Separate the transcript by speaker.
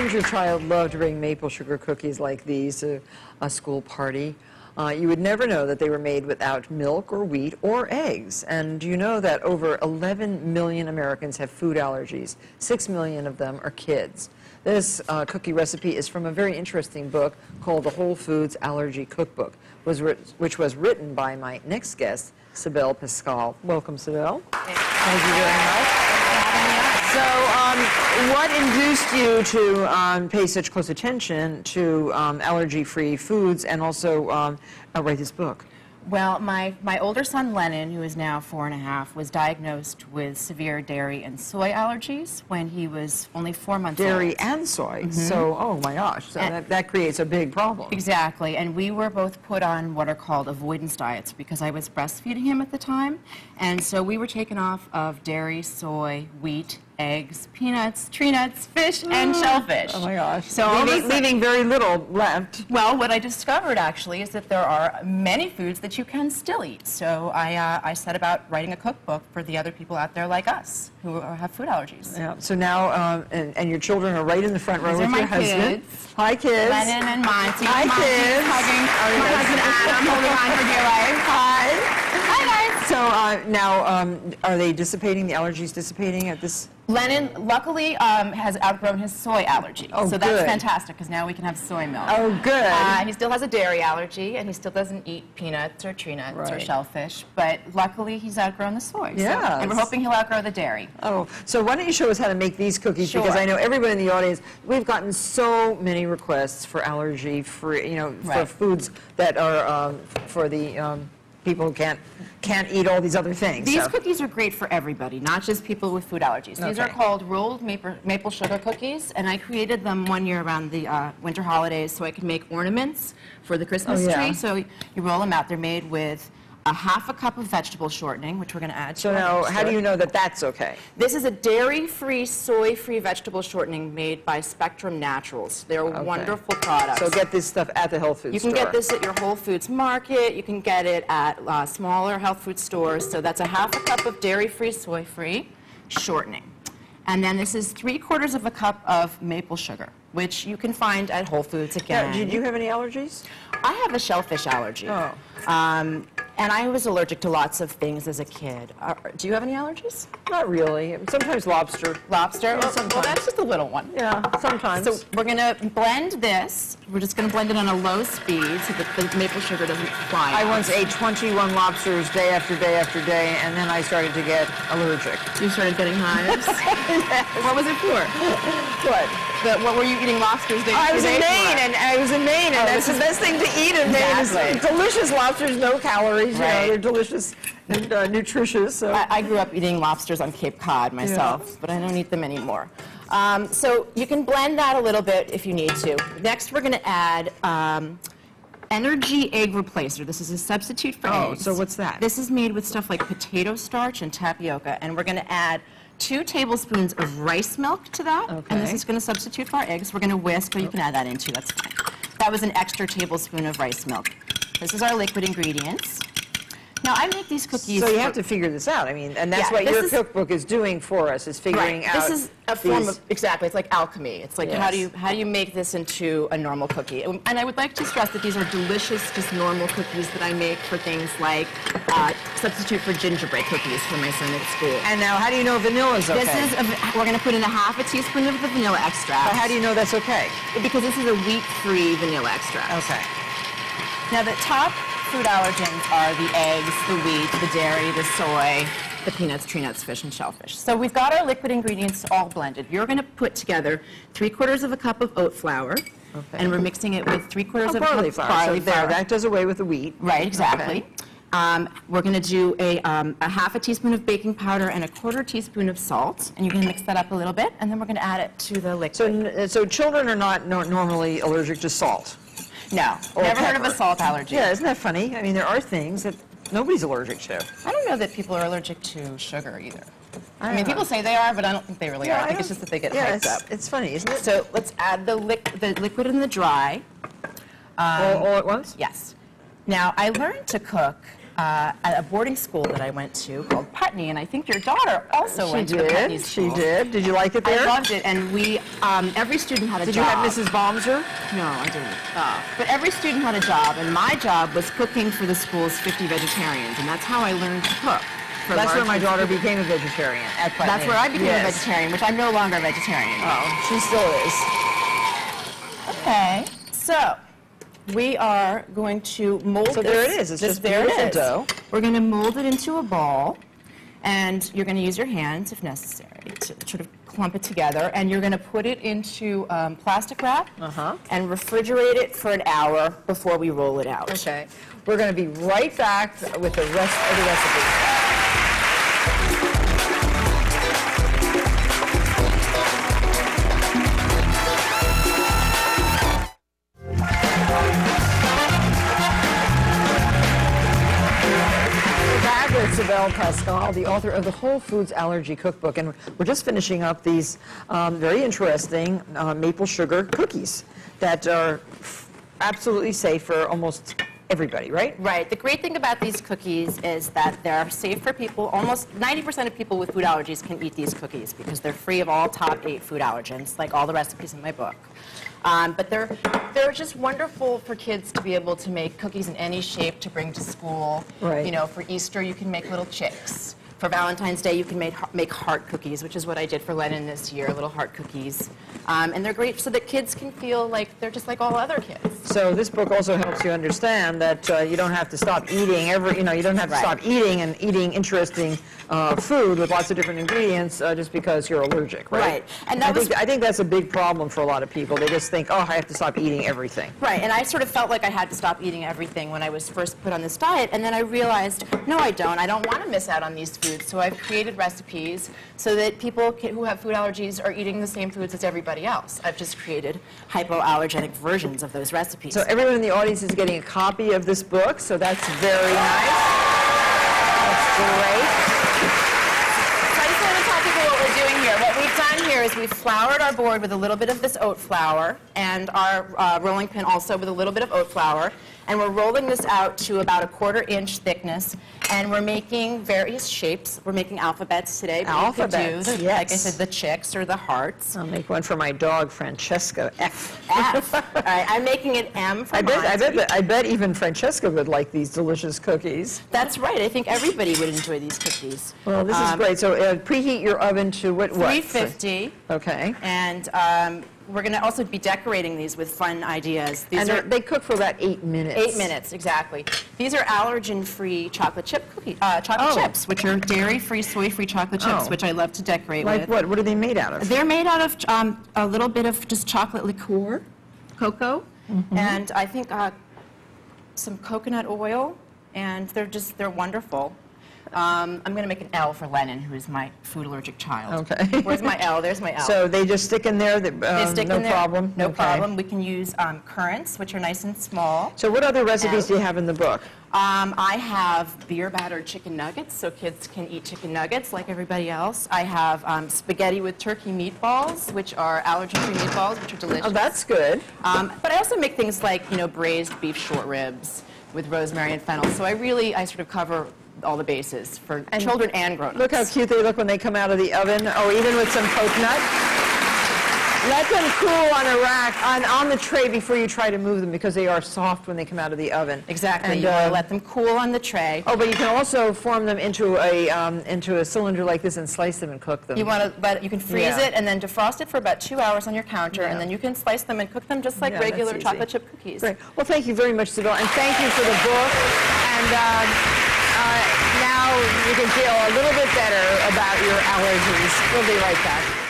Speaker 1: Wouldn't your child love to bring maple sugar cookies like these to a school party? You would never know that they were made without milk or wheat or eggs. And do you know that over 11 million Americans have food allergies? 6 million of them are kids. This cookie recipe is from a very interesting book called The Whole Foods Allergy Cookbook, which was written by my next guest, Cybele Pascal. Welcome, Cybele. Thank you very much. So, what induced you to pay such close attention to allergy-free foods and also write this book?
Speaker 2: Well, my older son, Lennon, who is now 4.5, was diagnosed with severe dairy and soy allergies when he was only 4 months old.
Speaker 1: Dairy and soy? So, oh my gosh, so that creates a big problem.
Speaker 2: Exactly, and we were both put on what are called avoidance diets because I was breastfeeding him at the time, and so we were taken off of dairy, soy, wheat, eggs, peanuts, tree nuts, fish, and shellfish.
Speaker 1: Oh my gosh.
Speaker 2: So
Speaker 1: leaving very little left.
Speaker 2: Well, what I discovered actually is that there are many foods that you can still eat. So I set about writing a cookbook for the other people out there like us who have food allergies.
Speaker 1: Yeah. So now, and your children are right in the front row with your husband.
Speaker 2: Kids.
Speaker 1: Hi, kids.
Speaker 2: Lennon and Monty.
Speaker 1: Hi,
Speaker 2: Monty's
Speaker 1: kids.
Speaker 2: hugging my husband Adam, holding on for dear life.
Speaker 1: Hi.
Speaker 2: Hi, guys.
Speaker 1: So now, are they dissipating? The allergies dissipating at this?
Speaker 2: Lennon, luckily, has outgrown his soy allergy.
Speaker 1: Oh,
Speaker 2: so that's
Speaker 1: good.
Speaker 2: fantastic, because now we can have soy milk.
Speaker 1: Oh, good.
Speaker 2: He still has a dairy allergy, and he still doesn't eat peanuts or tree nuts or shellfish. But luckily, he's outgrown the soy.
Speaker 1: Yes.
Speaker 2: So, and we're hoping he'll outgrow the dairy.
Speaker 1: Oh, so why don't you show us how to make these cookies?
Speaker 2: Sure.
Speaker 1: Because I know everybody in the audience, we've gotten so many requests for allergy-free, you know, for foods that are for the people who can't eat all these other things.
Speaker 2: These cookies are great for everybody, not just people with food allergies. These are called rolled maple sugar cookies, and I created them one year around the winter holidays so I could make ornaments for the Christmas tree. So you roll them out. They're made with a half a cup of vegetable shortening, which we're going to add to
Speaker 1: So now, how do you know that that's okay?
Speaker 2: This is a dairy-free, soy-free vegetable shortening made by Spectrum Naturals. They're wonderful products.
Speaker 1: So get this stuff at the health food store.
Speaker 2: You can get this at your Whole Foods market. You can get it at smaller health food stores. So that's a half a cup of dairy-free, soy-free shortening. And then this is 3/4 of a cup of maple sugar, which you can find at Whole Foods again.
Speaker 1: Now, did you have any allergies?
Speaker 2: I have a shellfish allergy.
Speaker 1: Oh.
Speaker 2: And I was allergic to lots of things as a kid. Do you have any allergies?
Speaker 1: Not really. Sometimes lobster.
Speaker 2: Lobster?
Speaker 1: Yeah,
Speaker 2: Well, that's just a little one.
Speaker 1: Yeah, sometimes.
Speaker 2: So we're going to blend this. We're just going to blend it on a low speed so that the maple sugar doesn't fly
Speaker 1: I
Speaker 2: out.
Speaker 1: once ate 21 lobsters day after day after day, and then I started to get allergic.
Speaker 2: You started getting hives? What was it for?
Speaker 1: What?
Speaker 2: What were you eating lobsters day after day?
Speaker 1: I was in Maine, and that's the best thing to eat in Maine. It's delicious lobsters, no calories. You know, they're delicious and nutritious. So.
Speaker 2: I grew up eating lobsters on Cape Cod myself, but I don't eat them anymore. So you can blend that a little bit if you need to. Next, we're going to add Energy Egg Replacer. This is a substitute for eggs.
Speaker 1: So what's that?
Speaker 2: This is made with stuff like potato starch and tapioca, and we're going to add 2 tablespoons of rice milk to that, and this is going to substitute for our eggs. We're going to whisk, or you can add that in too, that's fine. That was an extra tablespoon of rice milk. This is our liquid ingredients. Now, I make these cookies.
Speaker 1: So you have to figure this out. I mean, and that's what your cookbook is doing for us, is figuring out.
Speaker 2: This is a form of, exactly, it's like alchemy. It's like, how do you make this into a normal cookie? And I would like to stress that these are delicious, just normal cookies that I make for things like substitute for gingerbread cookies for my son at school.
Speaker 1: And now, how do you know vanilla is okay?
Speaker 2: We're going to put in a half a teaspoon of the vanilla extract.
Speaker 1: How do you know that's okay?
Speaker 2: Because this is a wheat-free vanilla extract.
Speaker 1: Okay.
Speaker 2: Now, the top food allergens are the eggs, the wheat, the dairy, the soy, the peanuts, tree nuts, fish, and shellfish. So we've got our liquid ingredients all blended. You're going to put together 3/4 of a cup of oat flour, and we're mixing it with 3/4 of a cup of barley flour.
Speaker 1: There, that does away with the wheat.
Speaker 2: Right, exactly. We're going to do a half a teaspoon of baking powder and a 1/4 teaspoon of salt, and you're going to mix that up a little bit, and then we're going to add it to the liquid.
Speaker 1: So children are not normally allergic to salt.
Speaker 2: No, never heard of a salt allergy.
Speaker 1: Yeah, isn't that funny? I mean, there are things that nobody's allergic to.
Speaker 2: I don't know that people are allergic to sugar either. I mean, people say they are, but I don't think they really are. I think it's just that they get hyped up.
Speaker 1: It's funny, isn't it?
Speaker 2: So let's add the liquid and the dry.
Speaker 1: All at once?
Speaker 2: Yes. Now, I learned to cook at a boarding school that I went to called Putney, and I think your daughter also went to the Putney school.
Speaker 1: She did. Did you like it there?
Speaker 2: I loved it, and we every student had a job.
Speaker 1: Did you have Mrs. Baumser?
Speaker 2: No, I didn't. But every student had a job, and my job was cooking for the school's 50 vegetarians, and that's how I learned to cook.
Speaker 1: That's where my daughter became a vegetarian, at Putney.
Speaker 2: That's where I became a vegetarian, which I'm no longer a vegetarian.
Speaker 1: Oh, she still is.
Speaker 2: Okay, so we are going to mold this.
Speaker 1: So there it is. It's just beautiful dough.
Speaker 2: We're going to mold it into a ball, and you're going to use your hands, if necessary, to sort of clump it together, and you're going to put it into plastic wrap and refrigerate it for an hour before we roll it out.
Speaker 1: Okay. We're going to be right back with the rest of the recipe. Cybele Pascal, the author of the Whole Foods Allergy Cookbook, and we're just finishing up these very interesting maple sugar cookies that are absolutely safe for almost everybody, right?
Speaker 2: Right. The great thing about these cookies is that they're safe for people. Almost 90% of people with food allergies can eat these cookies because they're free of all top 8 food allergens, like all the recipes in my book. But they're just wonderful for kids to be able to make cookies in any shape to bring to school.
Speaker 1: Right.
Speaker 2: You know, for Easter you can make little chicks. For Valentine's Day you can make heart cookies, which is what I did for Lennon this year, little heart cookies. And they're great so that kids can feel like they're just like all other kids.
Speaker 1: So this book also helps you understand that you don't have to stop eating you don't have to stop eating and eating interesting food with lots of different ingredients just because you're allergic, right?
Speaker 2: Right. And
Speaker 1: I think that's a big problem for a lot of people. They just think, oh, I have to stop eating everything.
Speaker 2: Right, and I sort of felt like I had to stop eating everything when I was first put on this diet, and then I realized, no, I don't. I don't want to miss out on these foods, so I've created recipes so that people who have food allergies are eating the same foods as everybody else. I've just created hypoallergenic versions of those recipes.
Speaker 1: So everyone in the audience is getting a copy of this book, so that's very nice. That's great.
Speaker 2: What we've done here is we've floured our board with a little bit of this oat flour and our rolling pin also with a little bit of oat flour. And we're rolling this out to about a 1/4 inch thickness. And we're making various shapes. We're making alphabets today.
Speaker 1: Alphabets,
Speaker 2: yes. Like I said, the chicks or the hearts.
Speaker 1: I'll make one for my dog, Francesca. F.
Speaker 2: F. All right, I'm making it M for
Speaker 1: I bet even Francesca would like these delicious cookies.
Speaker 2: That's right. I think everybody would enjoy these cookies.
Speaker 1: Well, this is great. So preheat your oven to what?
Speaker 2: 350.
Speaker 1: Okay.
Speaker 2: And we're going to also be decorating these with fun ideas.
Speaker 1: They cook for about 8 minutes.
Speaker 2: 8 minutes, exactly. These are allergen-free chocolate chip chips, which are dairy-free, soy-free chocolate chips, which I love to decorate with.
Speaker 1: Like what? What are they made out of?
Speaker 2: They're made out of a little bit of just chocolate liqueur, cocoa, and I think some coconut oil, and they're wonderful. I'm going to make an L for Lennon, who is my food allergic child.
Speaker 1: Okay.
Speaker 2: Where's my L? There's my L.
Speaker 1: So they just stick in there?
Speaker 2: They stick
Speaker 1: no
Speaker 2: in there.
Speaker 1: problem?
Speaker 2: No problem. We can use currants, which are nice and small.
Speaker 1: So what other recipes do you have in the book?
Speaker 2: I have beer battered chicken nuggets, so kids can eat chicken nuggets like everybody else. I have spaghetti with turkey meatballs, which are allergen-free meatballs, which are delicious.
Speaker 1: Oh, that's good.
Speaker 2: But I also make things like, braised beef short ribs with rosemary and fennel. So I sort of cover all the bases for children and grown-ups.
Speaker 1: Look how cute they look when they come out of the oven, or even with some coconut. Let them cool on a rack, on the tray before you try to move them, because they are soft when they come out of the oven.
Speaker 2: Exactly. You want to let them cool on the tray.
Speaker 1: Oh, but you can also form them into a cylinder like this and slice them and cook them.
Speaker 2: You can freeze it and then defrost it for about 2 hours on your counter, and then you can slice them and cook them just like regular chocolate chip cookies.
Speaker 1: Great. Well, thank you very much, Cybele, and thank you for the book. And now you can feel a little bit better about your allergies. We'll be right back.